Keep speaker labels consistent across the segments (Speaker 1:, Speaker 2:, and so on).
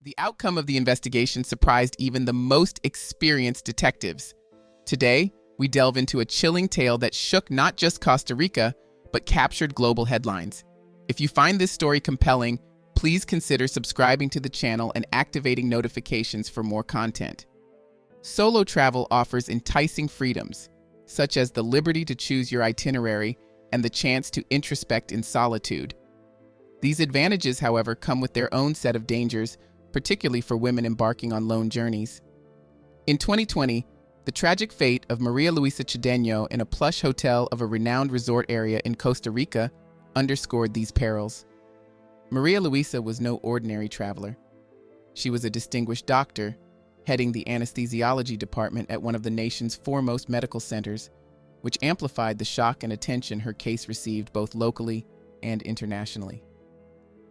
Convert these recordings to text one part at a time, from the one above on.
Speaker 1: The outcome of the investigation surprised even the most experienced detectives. Today, we delve into a chilling tale that shook not just Costa Rica, but captured global headlines. If you find this story compelling, please consider subscribing to the channel and activating notifications for more content. Solo travel offers enticing freedoms, such as the liberty to choose your itinerary and the chance to introspect in solitude. These advantages, however, come with their own set of dangers, particularly for women embarking on lone journeys. In 2020, the tragic fate of Maria Luisa Cedeño in a plush hotel of a renowned resort area in Costa Rica underscored these perils. Maria Luisa was no ordinary traveler. She was a distinguished doctor, heading the anesthesiology department at one of the nation's foremost medical centers, which amplified the shock and attention her case received both locally and internationally.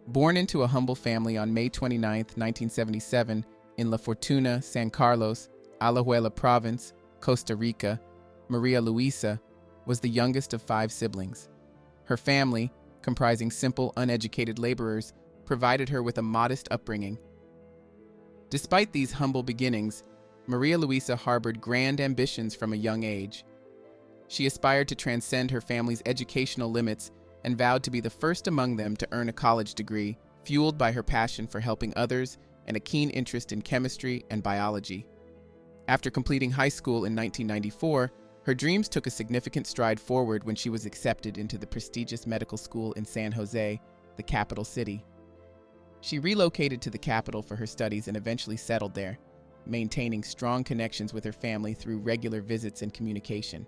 Speaker 1: Born into a humble family on May 29, 1977, in La Fortuna, San Carlos, Alajuela Province, Costa Rica, Maria Luisa was the youngest of 5 siblings. Her family, comprising simple, uneducated laborers, provided her with a modest upbringing. Despite these humble beginnings, Maria Luisa harbored grand ambitions from a young age. She aspired to transcend her family's educational limits and vowed to be the first among them to earn a college degree, fueled by her passion for helping others and a keen interest in chemistry and biology. After completing high school in 1994, her dreams took a significant stride forward when she was accepted into the prestigious medical school in San Jose, the capital city. She relocated to the capital for her studies and eventually settled there, maintaining strong connections with her family through regular visits and communication.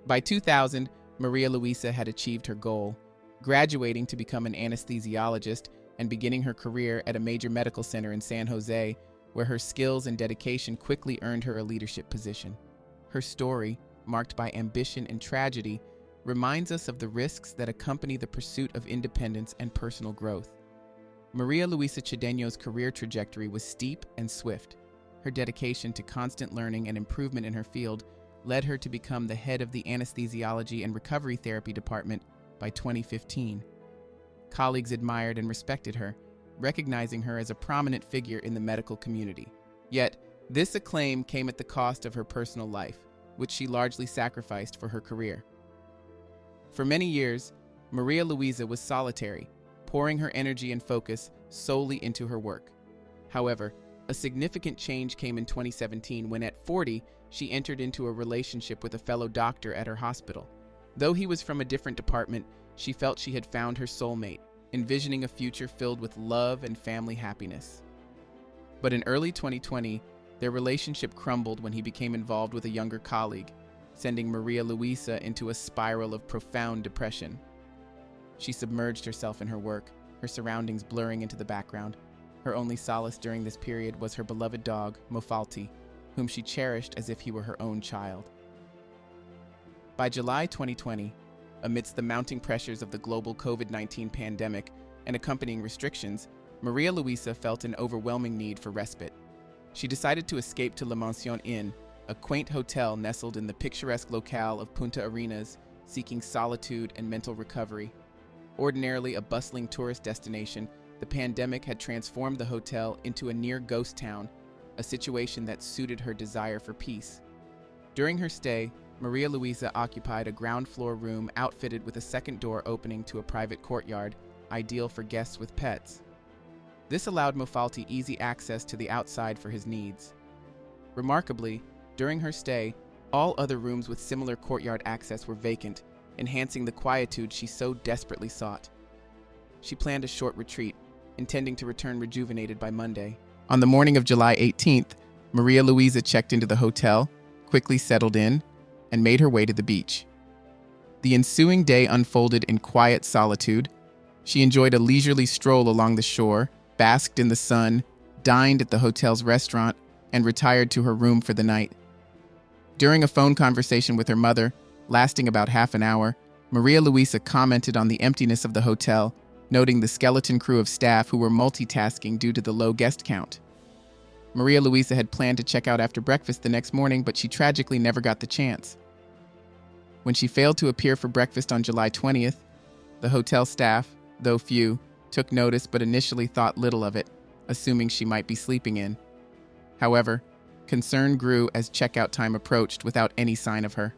Speaker 1: By 2000, Maria Luisa had achieved her goal, graduating to become an anesthesiologist and beginning her career at a major medical center in San Jose, where her skills and dedication quickly earned her a leadership position. Her story, marked by ambition and tragedy, reminds us of the risks that accompany the pursuit of independence and personal growth. Maria Luisa Cedeño's career trajectory was steep and swift. Her dedication to constant learning and improvement in her field led her to become the head of the Anesthesiology and Recovery Therapy Department by 2015. Colleagues admired and respected her, recognizing her as a prominent figure in the medical community. Yet, this acclaim came at the cost of her personal life, which she largely sacrificed for her career. For many years, Maria Luisa was solitary, pouring her energy and focus solely into her work. However, a significant change came in 2017 when, at 40, she entered into a relationship with a fellow doctor at her hospital. Though he was from a different department, she felt she had found her soulmate, envisioning a future filled with love and family happiness. But in early 2020, their relationship crumbled when he became involved with a younger colleague, sending Maria Luisa into a spiral of profound depression. She submerged herself in her work, her surroundings blurring into the background. Her only solace during this period was her beloved dog, Mofalti, whom she cherished as if he were her own child. By July 2020, amidst the mounting pressures of the global COVID-19 pandemic and accompanying restrictions, Maria Luisa felt an overwhelming need for respite. She decided to escape to La Mansion Inn, a quaint hotel nestled in the picturesque locale of Punta Arenas, seeking solitude and mental recovery. Ordinarily a bustling tourist destination, the pandemic had transformed the hotel into a near ghost town, a situation that suited her desire for peace. During her stay, Maria Luisa occupied a ground floor room outfitted with a second door opening to a private courtyard, ideal for guests with pets. This allowed Mofalti easy access to the outside for his needs. Remarkably, during her stay, all other rooms with similar courtyard access were vacant, enhancing the quietude she so desperately sought. She planned a short retreat, intending to return rejuvenated by Monday. On the morning of July 18th, Maria Luisa checked into the hotel, quickly settled in, and made her way to the beach. The ensuing day unfolded in quiet solitude. She enjoyed a leisurely stroll along the shore, basked in the sun, dined at the hotel's restaurant, and retired to her room for the night. During a phone conversation with her mother, lasting about half an hour, Maria Luisa commented on the emptiness of the hotel, noting the skeleton crew of staff who were multitasking due to the low guest count. Maria Luisa had planned to check out after breakfast the next morning, but she tragically never got the chance. When she failed to appear for breakfast on July 20th, the hotel staff, though few, took notice but initially thought little of it, assuming she might be sleeping in. However, concern grew as checkout time approached without any sign of her.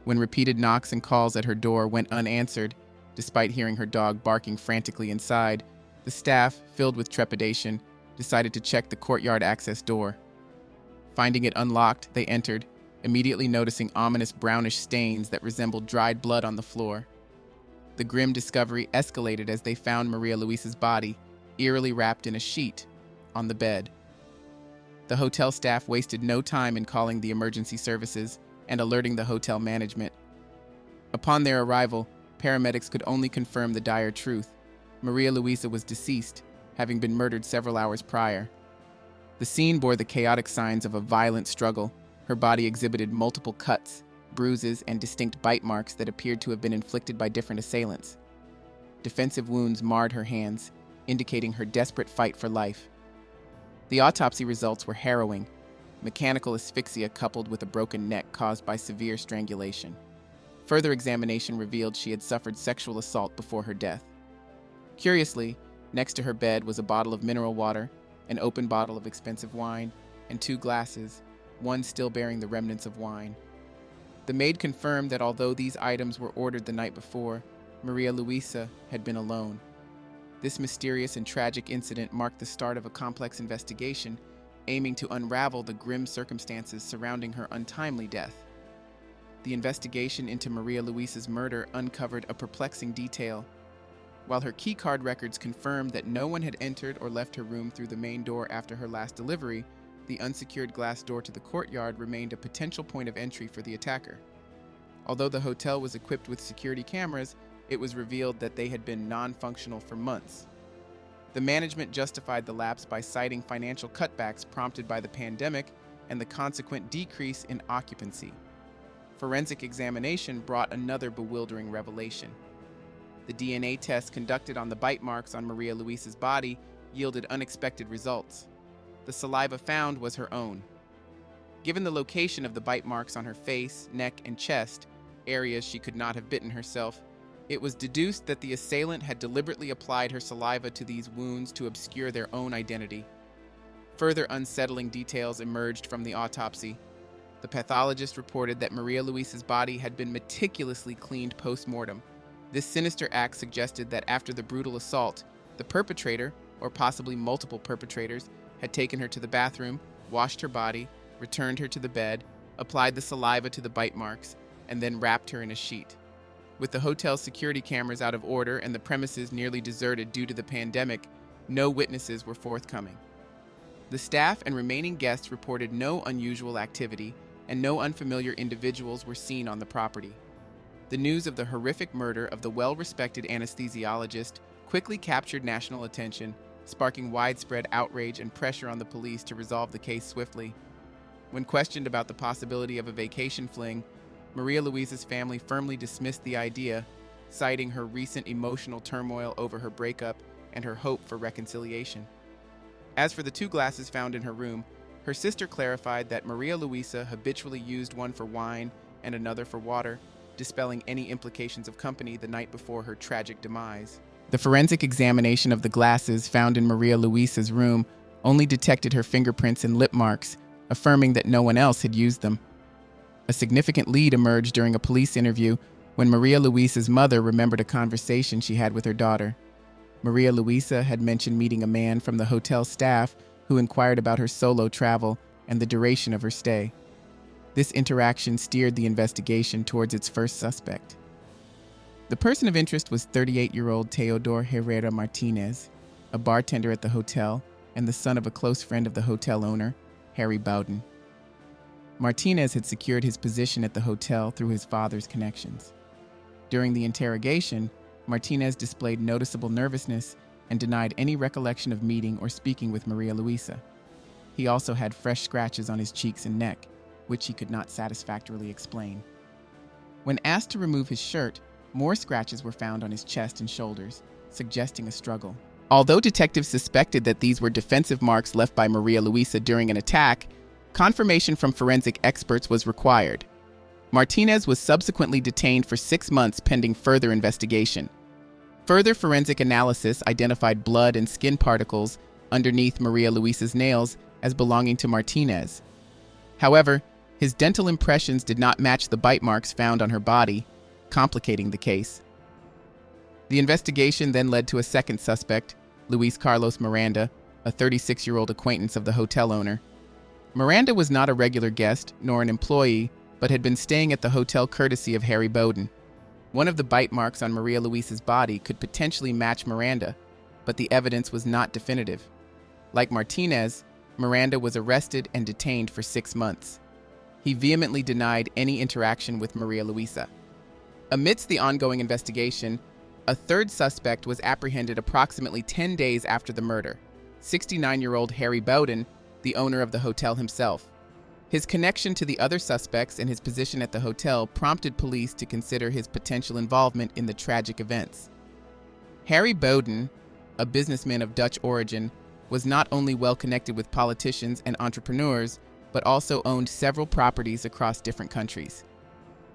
Speaker 1: When repeated knocks and calls at her door went unanswered, despite hearing her dog barking frantically inside, the staff, filled with trepidation, decided to check the courtyard access door. Finding it unlocked, they entered, immediately noticing ominous brownish stains that resembled dried blood on the floor. The grim discovery escalated as they found Maria Luisa's body, eerily wrapped in a sheet, on the bed. The hotel staff wasted no time in calling the emergency services and alerting the hotel management. Upon their arrival, paramedics could only confirm the dire truth. Maria Luisa was deceased, having been murdered several hours prior. The scene bore the chaotic signs of a violent struggle. Her body exhibited multiple cuts, bruises, and distinct bite marks that appeared to have been inflicted by different assailants. Defensive wounds marred her hands, indicating her desperate fight for life. The autopsy results were harrowing: mechanical asphyxia coupled with a broken neck caused by severe strangulation. Further examination revealed she had suffered sexual assault before her death. Curiously, next to her bed was a bottle of mineral water, an open bottle of expensive wine, and 2 glasses, one still bearing the remnants of wine. The maid confirmed that although these items were ordered the night before, Maria Luisa had been alone. This mysterious and tragic incident marked the start of a complex investigation, aiming to unravel the grim circumstances surrounding her untimely death. The investigation into Maria Luisa's murder uncovered a perplexing detail. While her keycard records confirmed that no one had entered or left her room through the main door after her last delivery, the unsecured glass door to the courtyard remained a potential point of entry for the attacker. Although the hotel was equipped with security cameras, it was revealed that they had been non-functional for months. The management justified the lapse by citing financial cutbacks prompted by the pandemic and the consequent decrease in occupancy. Forensic examination brought another bewildering revelation. The DNA test conducted on the bite marks on Maria Luisa's body yielded unexpected results. The saliva found was her own. Given the location of the bite marks on her face, neck, and chest, areas she could not have bitten herself, it was deduced that the assailant had deliberately applied her saliva to these wounds to obscure their own identity. Further unsettling details emerged from the autopsy. The pathologist reported that Maria Luisa's body had been meticulously cleaned post-mortem. This sinister act suggested that after the brutal assault, the perpetrator, or possibly multiple perpetrators, had taken her to the bathroom, washed her body, returned her to the bed, applied the saliva to the bite marks, and then wrapped her in a sheet. With the hotel's security cameras out of order and the premises nearly deserted due to the pandemic, no witnesses were forthcoming. The staff and remaining guests reported no unusual activity, and no unfamiliar individuals were seen on the property. The news of the horrific murder of the well-respected anesthesiologist quickly captured national attention, sparking widespread outrage and pressure on the police to resolve the case swiftly. When questioned about the possibility of a vacation fling, Maria Luisa's family firmly dismissed the idea, citing her recent emotional turmoil over her breakup and her hope for reconciliation. As for the 2 glasses found in her room, her sister clarified that Maria Luisa habitually used one for wine and another for water, dispelling any implications of company the night before her tragic demise. The forensic examination of the glasses found in Maria Luisa's room only detected her fingerprints and lip marks, affirming that no one else had used them. A significant lead emerged during a police interview when Maria Luisa's mother remembered a conversation she had with her daughter. Maria Luisa had mentioned meeting a man from the hotel staff who inquired about her solo travel and the duration of her stay. This interaction steered the investigation towards its first suspect. The person of interest was 38-year-old Teodor Herrera Martinez, a bartender at the hotel and the son of a close friend of the hotel owner, Harry Bowden. Martinez had secured his position at the hotel through his father's connections. During the interrogation, Martinez displayed noticeable nervousness and denied any recollection of meeting or speaking with Maria Luisa. He also had fresh scratches on his cheeks and neck, which he could not satisfactorily explain. When asked to remove his shirt, more scratches were found on his chest and shoulders, suggesting a struggle. Although detectives suspected that these were defensive marks left by Maria Luisa during an attack, confirmation from forensic experts was required. Martinez was subsequently detained for 6 months pending further investigation. Further forensic analysis identified blood and skin particles underneath Maria Luisa's nails as belonging to Martinez. However, his dental impressions did not match the bite marks found on her body, complicating the case. The investigation then led to a second suspect, Luis Carlos Miranda, a 36-year-old acquaintance of the hotel owner. Miranda was not a regular guest nor an employee, but had been staying at the hotel courtesy of Harry Bowden. One of the bite marks on Maria Luisa's body could potentially match Miranda, but the evidence was not definitive. Like Martinez, Miranda was arrested and detained for 6 months. He vehemently denied any interaction with Maria Luisa. Amidst the ongoing investigation, a third suspect was apprehended approximately 10 days after the murder, 69-year-old Harry Bowden, the owner of the hotel himself. His connection to the other suspects and his position at the hotel prompted police to consider his potential involvement in the tragic events. Harry Bowden, a businessman of Dutch origin, was not only well connected with politicians and entrepreneurs, but also owned several properties across different countries.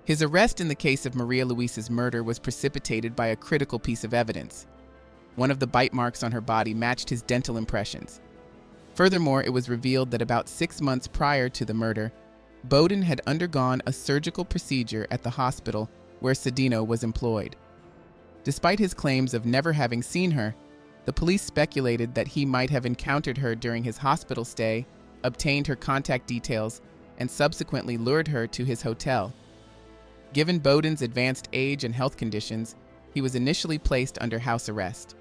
Speaker 1: His arrest in the case of Maria Luisa's murder was precipitated by a critical piece of evidence. One of the bite marks on her body matched his dental impressions. Furthermore, it was revealed that about 6 months prior to the murder, Bowden had undergone a surgical procedure at the hospital where Sedino was employed. Despite his claims of never having seen her, the police speculated that he might have encountered her during his hospital stay, obtained her contact details, and subsequently lured her to his hotel. Given Bowden's advanced age and health conditions, he was initially placed under house arrest.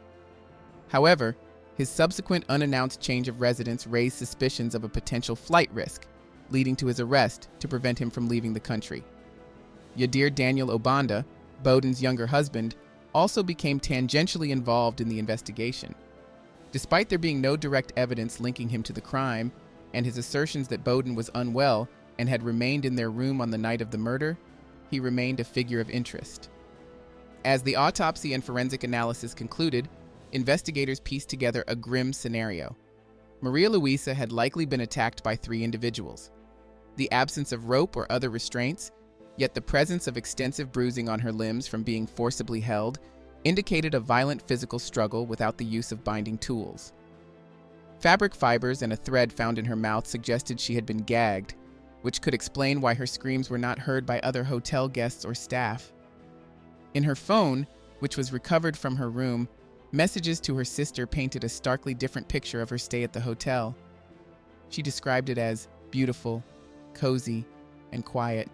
Speaker 1: However, his subsequent unannounced change of residence raised suspicions of a potential flight risk, leading to his arrest to prevent him from leaving the country. Yadir Daniel Obanda, Bowden's younger husband, also became tangentially involved in the investigation. Despite there being no direct evidence linking him to the crime, and his assertions that Bowden was unwell and had remained in their room on the night of the murder, he remained a figure of interest. As the autopsy and forensic analysis concluded, investigators pieced together a grim scenario. Maria Luisa had likely been attacked by 3 individuals. The absence of rope or other restraints, yet the presence of extensive bruising on her limbs from being forcibly held, indicated a violent physical struggle without the use of binding tools. Fabric fibers and a thread found in her mouth suggested she had been gagged, which could explain why her screams were not heard by other hotel guests or staff. In her phone, which was recovered from her room, messages to her sister painted a starkly different picture of her stay at the hotel. She described it as beautiful, cozy, and quiet,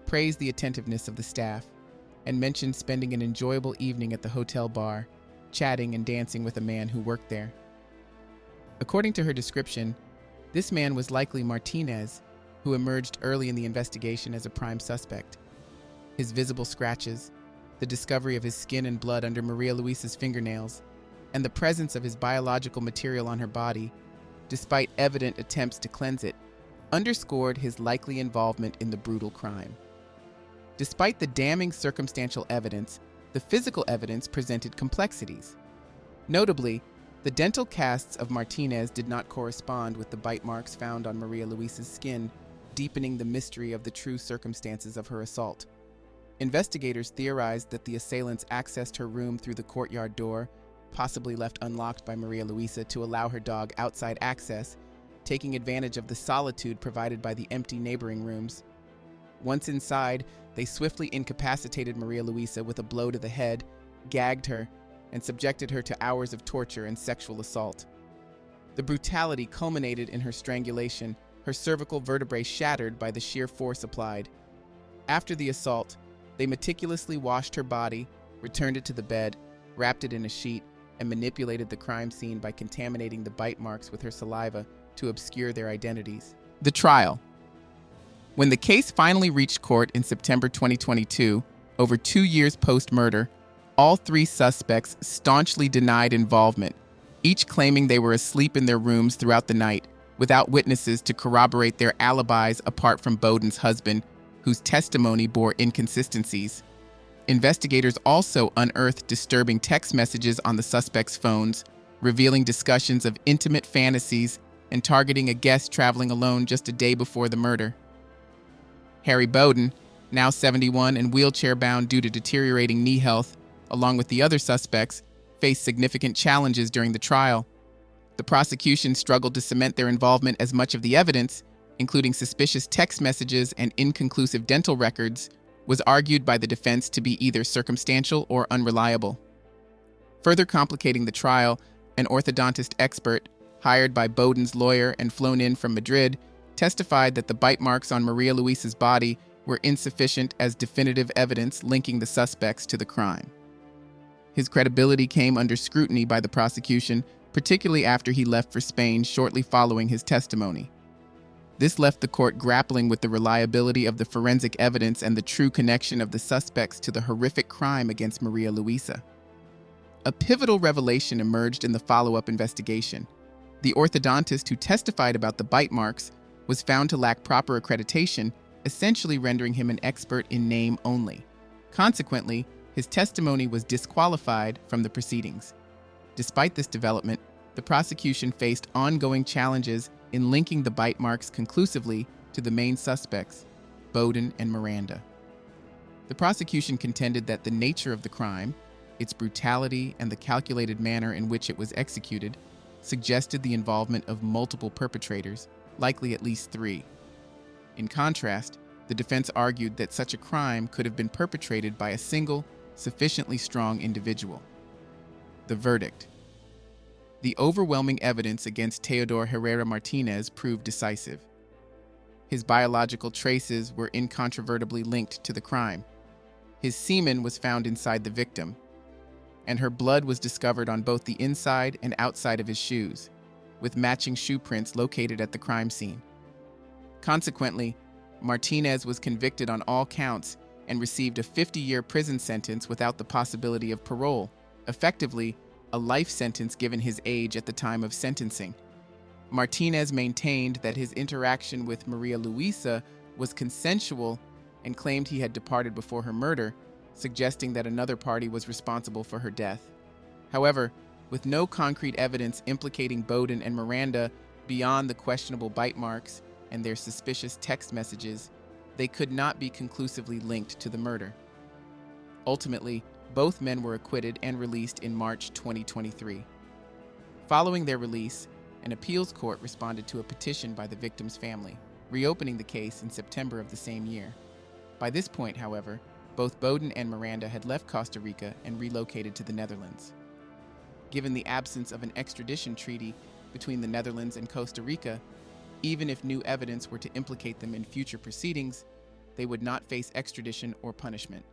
Speaker 1: praised the attentiveness of the staff, and mentioned spending an enjoyable evening at the hotel bar, chatting and dancing with a man who worked there. According to her description, this man was likely Martinez, who emerged early in the investigation as a prime suspect. His visible scratches, the discovery of his skin and blood under Maria Luisa's fingernails, and the presence of his biological material on her body, despite evident attempts to cleanse it, underscored his likely involvement in the brutal crime. Despite the damning circumstantial evidence, the physical evidence presented complexities. Notably, the dental casts of Martinez did not correspond with the bite marks found on Maria Luisa's skin, deepening the mystery of the true circumstances of her assault. Investigators theorized that the assailants accessed her room through the courtyard door, possibly left unlocked by Maria Luisa to allow her dog outside access, taking advantage of the solitude provided by the empty neighboring rooms. Once inside, they swiftly incapacitated Maria Luisa with a blow to the head, gagged her, and subjected her to hours of torture and sexual assault. The brutality culminated in her strangulation, her cervical vertebrae shattered by the sheer force applied. After the assault, they meticulously washed her body, returned it to the bed, wrapped it in a sheet, and manipulated the crime scene by contaminating the bite marks with her saliva to obscure their identities. The trial. When the case finally reached court in September 2022, over 2 years post-murder, all 3 suspects staunchly denied involvement, each claiming they were asleep in their rooms throughout the night, without witnesses to corroborate their alibis apart from Bowden's husband, whose testimony bore inconsistencies. Investigators also unearthed disturbing text messages on the suspects' phones, revealing discussions of intimate fantasies and targeting a guest traveling alone just a day before the murder. Harry Bowden, now 71 and wheelchair-bound due to deteriorating knee health, along with the other suspects, faced significant challenges during the trial. The prosecution struggled to cement their involvement as much of the evidence, including suspicious text messages and inconclusive dental records, was argued by the defense to be either circumstantial or unreliable. Further complicating the trial, an orthodontist expert, hired by Bowden's lawyer and flown in from Madrid, testified that the bite marks on Maria Luisa's body were insufficient as definitive evidence linking the suspects to the crime. His credibility came under scrutiny by the prosecution, particularly after he left for Spain shortly following his testimony. This left the court grappling with the reliability of the forensic evidence and the true connection of the suspects to the horrific crime against Maria Luisa. A pivotal revelation emerged in the follow-up investigation. The orthodontist who testified about the bite marks was found to lack proper accreditation, essentially rendering him an expert in name only. Consequently, his testimony was disqualified from the proceedings. Despite this development, the prosecution faced ongoing challenges in linking the bite marks conclusively to the main suspects, Bowden and Miranda. The prosecution contended that the nature of the crime, its brutality, and the calculated manner in which it was executed suggested the involvement of multiple perpetrators, likely at least 3. In contrast, the defense argued that such a crime could have been perpetrated by a single, sufficiently strong individual. The verdict. The overwhelming evidence against Teodor Herrera Martinez proved decisive. His biological traces were incontrovertibly linked to the crime. His semen was found inside the victim, and her blood was discovered on both the inside and outside of his shoes, with matching shoe prints located at the crime scene. Consequently, Martinez was convicted on all counts and received a 50-year prison sentence without the possibility of parole, effectively a life sentence given his age at the time of sentencing. Martinez maintained that his interaction with Maria Luisa was consensual and claimed he had departed before her murder, suggesting that another party was responsible for her death. However, with no concrete evidence implicating Bowden and Miranda beyond the questionable bite marks and their suspicious text messages, they could not be conclusively linked to the murder. Ultimately, both men were acquitted and released in March 2023. Following their release, an appeals court responded to a petition by the victim's family, reopening the case in September of the same year. By this point, however, both Bowden and Miranda had left Costa Rica and relocated to the Netherlands. Given the absence of an extradition treaty between the Netherlands and Costa Rica, even if new evidence were to implicate them in future proceedings, they would not face extradition or punishment.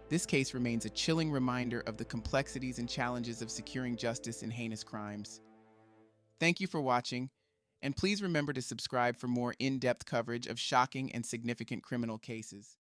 Speaker 1: This case remains a chilling reminder of the complexities and challenges of securing justice in heinous crimes. Thank you for watching, and please remember to subscribe for more in-depth coverage of shocking and significant criminal cases.